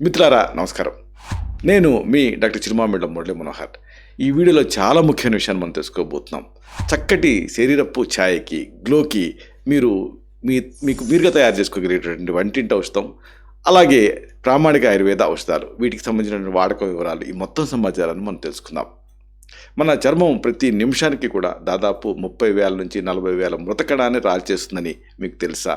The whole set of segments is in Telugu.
మిత్రులారా నమస్కారం. నేను మీ డాక్టర్ చిరుమామిళ్ళ మురళీ మనోహర్. ఈ వీడియోలో చాలా ముఖ్యమైన విషయాన్ని మనం తెలుసుకోబోతున్నాం. చక్కటి శరీరపు ఛాయకి, గ్లోకి మీరు మీకు మీరుగా తయారు చేసుకోగలిగేటటువంటి వంటింటి ఔషధం, అలాగే ప్రామాణిక ఆయుర్వేద ఔషధాలు, వీటికి సంబంధించిన వాడకం వివరాలు, ఈ మొత్తం సమాచారాన్ని మనం తెలుసుకుందాం. మన చర్మం ప్రతి నిమిషానికి కూడా దాదాపు 30,000 నుంచి 40,000 మృత కణాన్ని రాల్చేస్తుందని మీకు తెలుసా?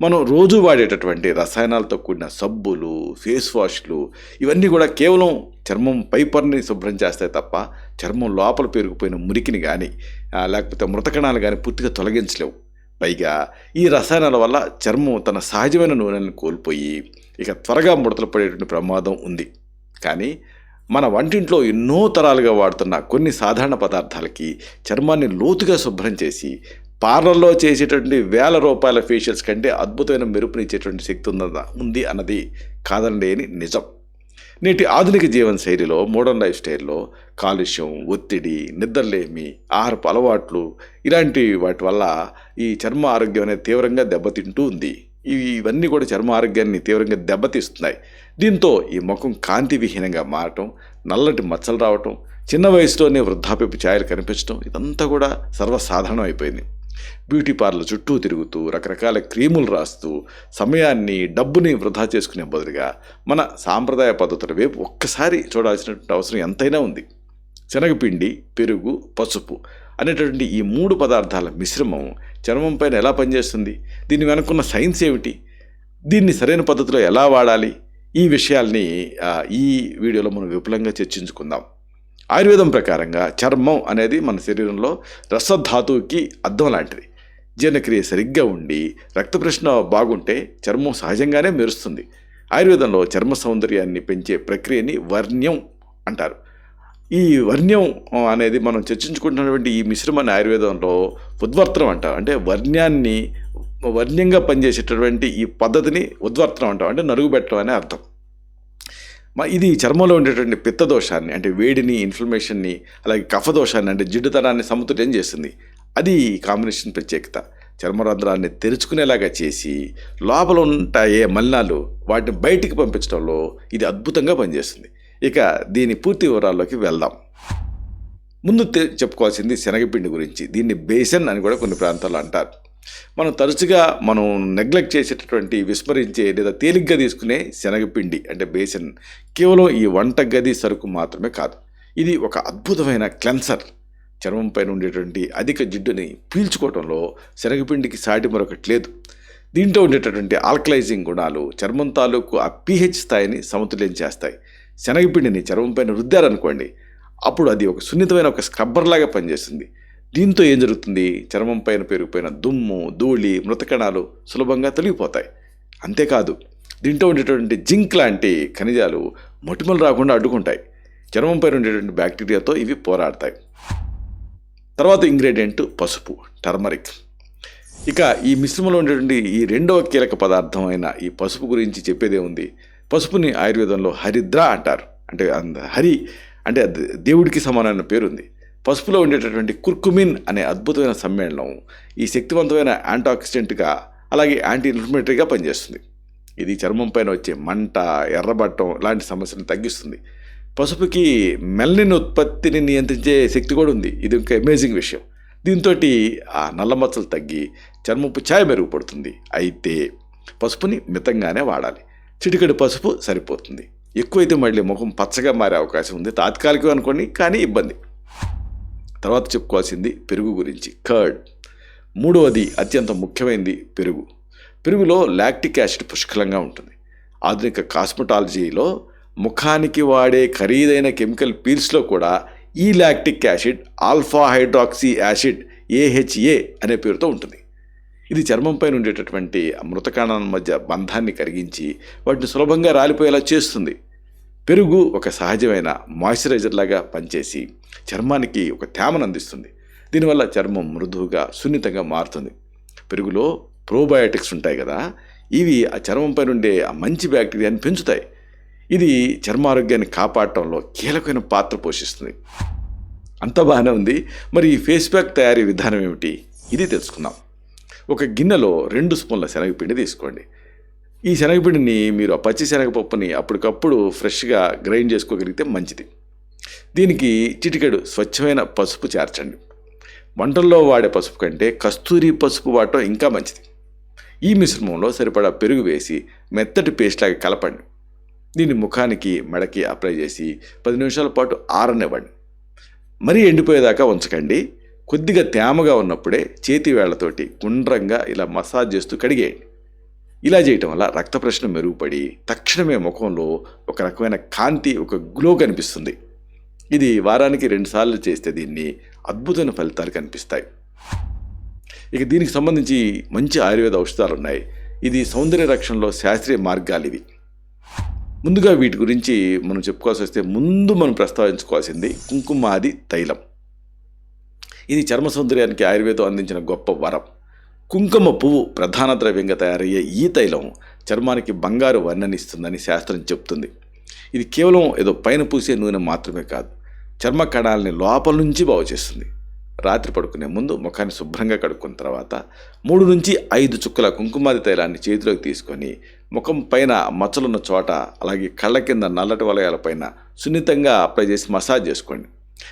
మనం రోజు వాడేటటువంటి రసాయనాలతో కూడిన సబ్బులు, ఫేస్ వాష్లు, ఇవన్నీ కూడా కేవలం చర్మం పై పొరని శుభ్రం చేస్తాయి తప్ప చర్మం లోపల పేరుకుపోయిన మురికిని కానీ లేకపోతే మృత కణాలు కానీ పూర్తిగా తొలగించలేవు. పైగా ఈ రసాయనాల వల్ల చర్మం తన సహజమైన నూనెలను కోల్పోయి ఇక త్వరగా ముడతలు పడేటువంటి ప్రమాదం ఉంది. కానీ మన వంటింట్లో ఎన్నో తరాలుగా వాడుతున్న కొన్ని సాధారణ పదార్థాలకి చర్మాన్ని లోతుగా శుభ్రం చేసి పార్లర్లో చేసేటువంటి ₹1,000 ఫేషియల్స్ కంటే అద్భుతమైన మెరుపునిచ్చేటువంటి శక్తి ఉంది అన్నది కాదనలేని నిజం. నేటి ఆధునిక జీవన శైలిలో, మోడర్న్ లైఫ్ స్టైల్లో కాలుష్యం, ఒత్తిడి, నిద్రలేమి, ఆహారపు అలవాట్లు, ఇలాంటి వాటి వల్ల ఈ చర్మ ఆరోగ్యం అనేది తీవ్రంగా దెబ్బతింటూ ఉంది. ఇవన్నీ కూడా చర్మ ఆరోగ్యాన్ని తీవ్రంగా దెబ్బతీస్తున్నాయి. దీంతో ఈ ముఖం కాంతి విహీనంగా మారటం, నల్లటి మచ్చలు రావటం, చిన్న వయసులోనే వృద్ధాప్యపు ఛాయలు కనిపించడం, ఇదంతా కూడా సర్వసాధారణం అయిపోయింది. బ్యూటీ పార్లర్ చుట్టూ తిరుగుతూ రకరకాల క్రీములు రాస్తూ సమయాన్ని, డబ్బుని వృధా చేసుకునే బదులుగా మన సాంప్రదాయ పద్ధతుల వైపు ఒక్కసారి చూడాల్సినటువంటి అవసరం ఎంతైనా ఉంది. శనగపిండి, పెరుగు, పసుపు అనేటటువంటి ఈ 3 పదార్థాల మిశ్రమం చర్మం పైన ఎలా పనిచేస్తుంది? దీని వెనుకున్న సైన్స్ ఏమిటి? దీన్ని సరైన పద్ధతిలో ఎలా వాడాలి? ఈ విషయాల్ని ఈ వీడియోలో మనం విపులంగా చర్చించుకుందాం. ఆయుర్వేదం ప్రకారంగా చర్మం అనేది మన శరీరంలో రసధాతువుకి అద్దం లాంటిది. జీర్ణక్రియ సరిగ్గా ఉండి రక్త ప్రసరణ బాగుంటే చర్మం సహజంగానే మెరుస్తుంది. ఆయుర్వేదంలో చర్మ సౌందర్యాన్ని పెంచే ప్రక్రియని వర్ణ్యం అంటారు. ఈ వర్ణ్యం అనేది మనం చర్చించుకుంటున్నటువంటి ఈ మిశ్రమాన్ని ఆయుర్వేదంలో ఉద్వర్తనం అంటారు. అంటే వర్ణ్యంగా పనిచేసేటటువంటి ఈ పద్ధతిని ఉద్వర్తనం అంటాం. అంటే నరుగుబెట్టడం అనే అర్థం. ఇది చర్మంలో ఉండేటువంటి పిత్త దోషాన్ని, అంటే వేడిని, ఇన్ఫ్లమేషన్ని, అలాగే కఫదోషాన్ని, అంటే జిడ్డుతనాన్ని సమతుల్యం చేస్తుంది. అది కాంబినేషన్ ప్రత్యేకత. చర్మరంధ్రాన్ని తెరుచుకునేలాగా చేసి లోపల ఉంటాయే మలినాలు వాటిని బయటికి పంపించడంలో ఇది అద్భుతంగా పనిచేస్తుంది. ఇక దీని పూర్తి వివరాల్లోకి వెళ్దాం. ముందు చెప్పుకోవాల్సింది శనగపిండి గురించి. దీన్ని బేసన్ అని కూడా కొన్ని ప్రాంతాల్లో అంటారు. మనం తరచుగా నెగ్లెక్ట్ చేసేటటువంటి, విస్మరించే లేదా తేలిగ్గా తీసుకునే శనగపిండి అంటే బేసన్ కేవలం ఈ వంటగది సరుకు మాత్రమే కాదు. ఇది ఒక అద్భుతమైన క్లెన్సర్. చర్మం పైన ఉండేటువంటి అధిక జిడ్డుని పీల్చుకోవడంలో శనగపిండికి సాటి మరొకటి లేదు. దీంట్లో ఉండేటటువంటి ఆల్కలైజింగ్ గుణాలు చర్మం తాలూకు ఆ pH స్థాయిని సమతుల్యం చేస్తాయి. శనగపిండిని చర్మం పైన రుద్దారనుకోండి, అప్పుడు అది ఒక సున్నితమైన ఒక స్క్రబ్బర్ లాగా పనిచేస్తుంది. దీంతో ఏం జరుగుతుంది? చర్మం పైన పెరిగిపోయిన దుమ్ము, ధూళి, మృతకణాలు సులభంగా తొలగిపోతాయి. అంతేకాదు, దీంట్లో ఉండేటువంటి జింక్ లాంటి ఖనిజాలు మొటిమలు రాకుండా అడ్డుకుంటాయి. చర్మం పైన ఉండేటువంటి బ్యాక్టీరియాతో ఇవి పోరాడతాయి. తర్వాత ఇంగ్రీడియంట్ పసుపు, టర్మరిక్. ఇక ఈ మిశ్రమంలో ఉండేటువంటి ఈ రెండవ కీలక పదార్థం అయిన ఈ పసుపు గురించి చెప్పేదే ఉంది. పసుపుని ఆయుర్వేదంలో హరిద్ర అంటారు. అంటే హరి అంటే దేవుడికి సమానమైన పేరుంది. పసుపులో ఉండేటటువంటి కుర్కుమిన్ అనే అద్భుతమైన సమ్మేళనం ఈ శక్తివంతమైన యాంటాక్సిడెంట్గా, అలాగే యాంటీ ఇన్ఫ్లమేటరీగా పనిచేస్తుంది. ఇది చర్మం పైన వచ్చే మంట, ఎర్రబట్టం లాంటి సమస్యలను తగ్గిస్తుంది. పసుపుకి మెలనిన్ ఉత్పత్తిని నియంత్రించే శక్తి కూడా ఉంది. ఇది ఇంకా అమేజింగ్ విషయం. దీంతో ఆ నల్ల మచ్చలు తగ్గి చర్మపు ఛాయ మెరుగుపడుతుంది. అయితే పసుపుని మితంగానే వాడాలి. చిటికెడు పసుపు సరిపోతుంది. ఎక్కువైతే మళ్ళీ ముఖం పచ్చగా మారే అవకాశం ఉంది. తాత్కాలికం అనుకోండి, కానీ ఇబ్బంది. తర్వాత చెప్పుకోవాల్సింది పెరుగు గురించి, కర్డ్. మూడవది అత్యంత ముఖ్యమైనది పెరుగు. పెరుగులో లాక్టిక్ యాసిడ్ పుష్కలంగా ఉంటుంది. ఆధునిక కాస్మెటాలజీలో ముఖానికి వాడే ఖరీదైన కెమికల్ పీల్స్లో కూడా ఈ lactic acid alpha hydroxy acid AHA అనే పేరుతో ఉంటుంది. ఇది చర్మం పైన ఉండేటటువంటి మృతకణాల మధ్య బంధాన్ని కరిగించి వాటిని సులభంగా రాలిపోయేలా చేస్తుంది. పెరుగు ఒక సహజమైన మాయిశ్చరైజర్ లాగా పనిచేసి చర్మానికి ఒక తేమను అందిస్తుంది. దీనివల్ల చర్మం మృదువుగా, సున్నితంగా మారుతుంది. పెరుగులో ప్రోబయోటిక్స్ ఉంటాయి కదా, ఇవి ఆ చర్మం పైన ఉండే ఆ మంచి బ్యాక్టీరియాని పెంచుతాయి. ఇది చర్మ ఆరోగ్యాన్ని కాపాడటంలో కీలకమైన పాత్ర పోషిస్తుంది. అంత బాగానే ఉంది. మరి ఈ ఫేస్ ప్యాక్ తయారీ విధానం ఏమిటి? ఇది తెలుసుకుందాం. ఒక గిన్నెలో 2 స్పూన్ల శనగపిండి తీసుకోండి. ఈ శనగపిండిని మీరు ఆ పచ్చి శనగపప్పుని అప్పటికప్పుడు ఫ్రెష్గా గ్రైండ్ చేసుకోగలిగితే మంచిది. దీనికి చిటికెడు స్వచ్ఛమైన పసుపు చేర్చండి. వంటల్లో వాడే పసుపు కంటే కస్తూరి పసుపు వాడటం ఇంకా మంచిది. ఈ మిశ్రమంలో సరిపడా పెరుగు వేసి మెత్తటి పేస్ట్ లాగా కలపండి. దీన్ని ముఖానికి మెడకి అప్లై చేసి 10 నిమిషాల పాటు ఆరనివ్వండి. మరీ ఎండిపోయేదాకా ఉంచకండి. కొద్దిగా తేమగా ఉన్నప్పుడే చేతి వేళ్లతోటి గుండ్రంగా ఇలా మసాజ్ చేస్తూ కడిగేయండి. ఇలా చేయటం వల్ల రక్త ప్రసరణ మెరుగుపడి తక్షణమే ముఖంలో ఒక రకమైన కాంతి, ఒక గ్లో కనిపిస్తుంది. ఇది వారానికి 2 సార్లు చేస్తే దీన్ని అద్భుతమైన ఫలితాలు కనిపిస్తాయి. ఇక దీనికి సంబంధించి మంచి ఆయుర్వేద ఔషధాలు ఉన్నాయి. ఇది సౌందర్య రక్షణలో శాస్త్రీయ మార్గాలు ఇవి. ముందుగా వీటి గురించి మనం చెప్పుకోవాల్సి వస్తే ముందు మనం ప్రస్తావించుకోవాల్సింది కుంకుమాది తైలం. ఇది చర్మ సౌందర్యానికి ఆయుర్వేదం అందించిన గొప్ప వరం. కుంకుమ పువ్వు ప్రధాన ద్రవ్యంగా తయారయ్యే ఈ తైలం చర్మానికి బంగారు వర్ణనిస్తుందని శాస్త్రం చెప్తుంది. ఇది కేవలం ఏదో పైన పూసే నూనె మాత్రమే కాదు, చర్మ కణాలని లోపల నుంచి బాగు చేస్తుంది. రాత్రి పడుకునే ముందు ముఖాన్ని శుభ్రంగా కడుక్కున్న తర్వాత 3 నుంచి 5 చుక్కల కుంకుమాది తైలాన్ని చేతిలోకి తీసుకొని ముఖం పైన మచ్చలున్న చోట, అలాగే కళ్ళ కింద నల్లటి వలయాలపైన సున్నితంగా అప్లై చేసి మసాజ్ చేసుకోండి.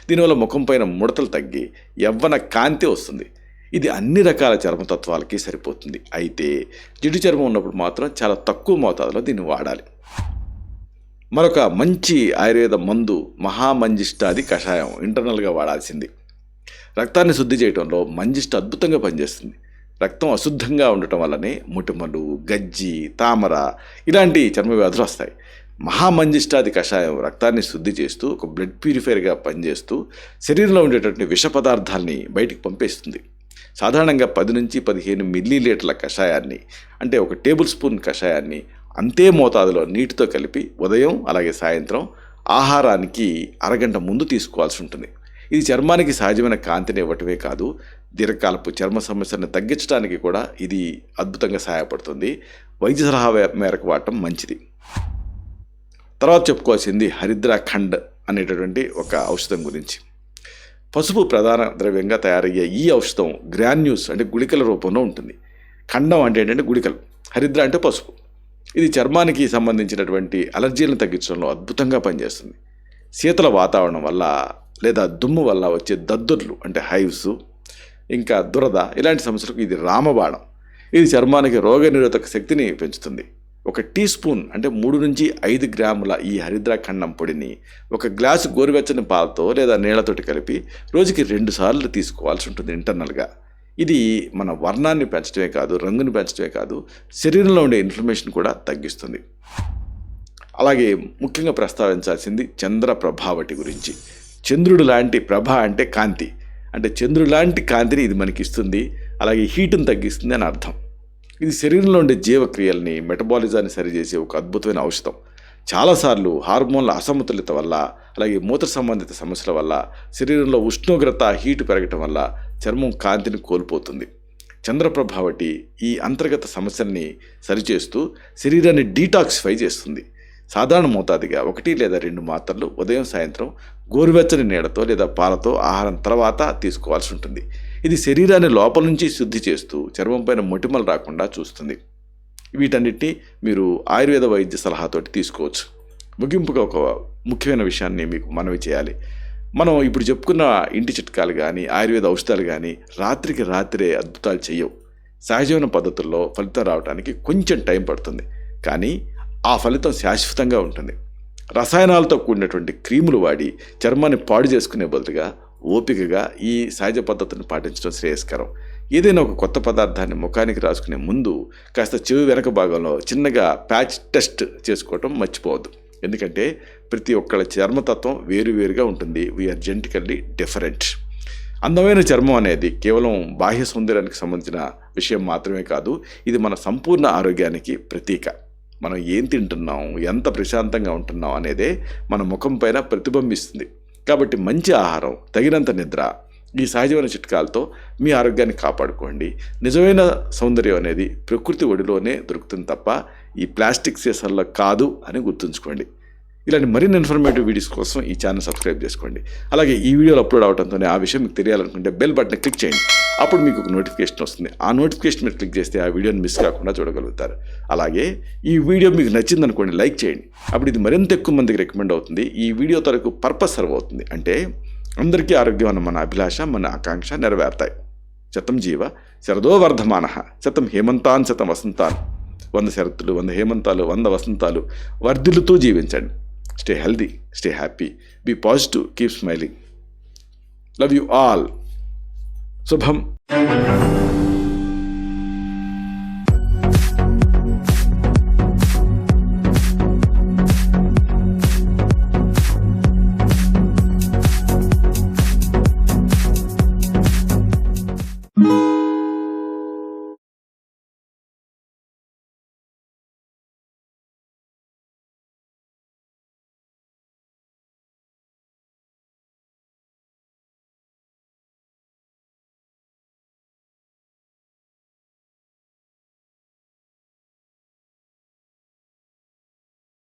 దీనివల్ల ముఖం పైన ముడతలు తగ్గి యవ్వన కాంతి వస్తుంది. ఇది అన్ని రకాల చర్మతత్వాలకి సరిపోతుంది. అయితే జిడ్డు చర్మం ఉన్నప్పుడు మాత్రం చాలా తక్కువ మోతాదులో దీన్ని వాడాలి. మరొక మంచి ఆయుర్వేద మందు మహామంజిష్టాది కషాయం ఇంటర్నల్గా వాడాల్సింది. రక్తాన్ని శుద్ధి చేయడంలో మంజిష్ట అద్భుతంగా పనిచేస్తుంది. రక్తం అశుద్ధంగా ఉండటం వల్లనే మొటిమలు, గజ్జి, తామర ఇలాంటి చర్మ వ్యాధులు వస్తాయి. మహామంజిష్టాది కషాయం రక్తాన్ని శుద్ధి చేస్తూ ఒక బ్లడ్ ప్యూరిఫైర్గా పనిచేస్తూ శరీరంలో ఉండేటటువంటి విష పదార్థాలని బయటికి పంపేస్తుంది. సాధారణంగా 10 నుంచి 15 మిల్లీలీటర్ల కషాయాన్ని, అంటే 1 టేబుల్ స్పూన్ కషాయాన్ని అంతే మోతాదులో నీటితో కలిపి ఉదయం అలాగే సాయంత్రం ఆహారానికి అరగంట ముందు తీసుకోవాల్సి ఉంటుంది. ఇది చర్మానికి సహజమైన కాంతిని ఇవ్వటమే కాదు, దీర్ఘకాలపు చర్మ సమస్యలను తగ్గించడానికి కూడా ఇది అద్భుతంగా సహాయపడుతుంది. వైద్య సలహా మేరకు వాడటం మంచిది. తర్వాత చెప్పుకోవాల్సింది హరిద్రాఖండ్ అనేటటువంటి ఒక ఔషధం గురించి. పసుపు ప్రధాన ద్రవ్యంగా తయారయ్యే ఈ ఔషధం గ్రాన్యూల్స్ అంటే గుళికల రూపంలో ఉంటుంది. ఖండం అంటే ఏంటంటే గుళికలు, హరిద్ర అంటే పసుపు. ఇది చర్మానికి సంబంధించినటువంటి అలర్జీలను తగ్గించడంలో అద్భుతంగా పనిచేస్తుంది. శీతల వాతావరణం వల్ల లేదా దుమ్ము వల్ల వచ్చే దద్దుర్లు అంటే హైవ్స్, ఇంకా దురద ఇలాంటి సమస్యలకు ఇది రామబాణం. ఇది చర్మానికి రోగనిరోధక శక్తిని పెంచుతుంది. 1 టీ స్పూన్ అంటే 3 నుంచి 5 గ్రాముల ఈ హరిద్రాఖండం పొడిని 1 గ్లాసు గోరువెచ్చని పాలతో లేదా నీళ్లతోటి కలిపి రోజుకి 2 సార్లు తీసుకోవాల్సి ఉంటుంది ఇంటర్నల్గా. ఇది మన వర్ణాన్ని పెంచడమే కాదు, రంగుని పెంచడమే కాదు, శరీరంలో ఉండే ఇన్ఫ్లమేషన్ కూడా తగ్గిస్తుంది. అలాగే ముఖ్యంగా ప్రస్తావించాల్సింది చంద్ర ప్రభావటి గురించి. చంద్రుడు లాంటి ప్రభ అంటే కాంతి, అంటే చంద్రుడు లాంటి కాంతిని ఇది మనకి ఇస్తుంది. అలాగే హీటును తగ్గిస్తుంది అని అర్థం. ఇది శరీరంలో ఉండే జీవక్రియల్ని, మెటబాలిజాన్ని సరిచేసే ఒక అద్భుతమైన ఔషధం. చాలాసార్లు హార్మోన్ల అసమతుల్యత వల్ల, అలాగే మూత్ర సంబంధిత సమస్యల వల్ల శరీరంలో ఉష్ణోగ్రత, హీటు పెరగటం వల్ల చర్మం కాంతిని కోల్పోతుంది. చంద్రప్రభావటి ఈ అంతర్గత సమస్యల్ని సరిచేస్తూ శరీరాన్ని డీటాక్సిఫై చేస్తుంది. సాధారణ మోతాదుగా 1 లేదా 2 మాత్రలు ఉదయం సాయంత్రం గోరువెచ్చని నీడతో లేదా పాలతో ఆహారం తర్వాత తీసుకోవాల్సి ఉంటుంది. ఇది శరీరాన్ని లోపల నుంచి శుద్ధి చేస్తూ చర్మం పైన మొటిమలు రాకుండా చూస్తుంది. వీటన్నిటిని మీరు ఆయుర్వేద వైద్య సలహాతోటి తీసుకోవచ్చు. ముగింపుగా ఒక ముఖ్యమైన విషయాన్ని మీకు మనవి చేయాలి. మనం ఇప్పుడు చెప్పుకున్న ఇంటి చిట్కాలు కానీ, ఆయుర్వేద ఔషధాలు కానీ రాత్రికి రాత్రే అద్భుతాలు చేయవు. సహజమైన పద్ధతుల్లో ఫలితం రావడానికి కొంచెం టైం పడుతుంది, కానీ ఆ ఫలితం శాశ్వతంగా ఉంటుంది. రసాయనాలతో కూడినటువంటి క్రీములు వాడి చర్మాన్ని పాడు చేసుకునే బదులుగా ఓపికగా ఈ సహజ పద్ధతిని పాటించడం శ్రేయస్కరం. ఏదైనా ఒక కొత్త పదార్థాన్ని ముఖానికి రాసుకునే ముందు కాస్త చెవి వెనక భాగంలో చిన్నగా ప్యాచ్ టెస్ట్ చేసుకోవటం మర్చిపోవద్దు. ఎందుకంటే ప్రతి ఒక్కళ్ళ చర్మతత్వం వేరువేరుగా ఉంటుంది. We are genetically different. అందమైన చర్మం అనేది కేవలం బాహ్య సౌందర్యానికి సంబంధించిన విషయం మాత్రమే కాదు, ఇది మన సంపూర్ణ ఆరోగ్యానికి ప్రతీక. మనం ఏం తింటున్నాం, ఎంత ప్రశాంతంగా ఉంటున్నాం అనేదే మన ముఖం పైన ప్రతిబింబిస్తుంది. కాబట్టి మంచి ఆహారం, తగినంత నిద్ర, ఈ సహజమైన చిట్కాలతో మీ ఆరోగ్యాన్ని కాపాడుకోండి. నిజమైన సౌందర్యం అనేది ప్రకృతి ఒడిలోనే దొరుకుతుంది తప్ప ఈ ప్లాస్టిక్ సీసాల్లో కాదు అని గుర్తుంచుకోండి. ఇలాంటి మరిన్ని ఇన్ఫర్మేటివ్ వీడియోస్ కోసం ఈ ఛానల్ సబ్స్క్రైబ్ చేసుకోండి. అలాగే ఈ వీడియోలు అప్లోడ్ అవడంతోనే ఆ విషయం మీకు తెలియాలనుకుంటే బెల్ బటన్ క్లిక్ చేయండి. అప్పుడు మీకు ఒక నోటిఫికేషన్ వస్తుంది. ఆ నోటిఫికేషన్ మీరు క్లిక్ చేస్తే ఆ వీడియోని మిస్ కాకుండా చూడగలుగుతారు. అలాగే ఈ వీడియో మీకు నచ్చిందనుకోండి, లైక్ చేయండి. అప్పుడు ఇది మరింత ఎక్కువ మందికి రికమెండ్ అవుతుంది. ఈ వీడియో తరకు పర్పస్ సర్వ్ అవుతుంది. అంటే అందరికీ ఆరోగ్యం అన్న మన అభిలాష, మన ఆకాంక్ష నెరవేరుతాయి. శతం జీవ శరదో వర్ధమాన, శతం హేమంతాన్ శతం వసంతాన్. 100 శరత్తులు, 100 హేమంతాలు, 100 వసంతాలు వర్ధిల్లుతూ జీవించండి. Stay healthy, stay happy, be positive, keep smiling. Love you all. శుభం.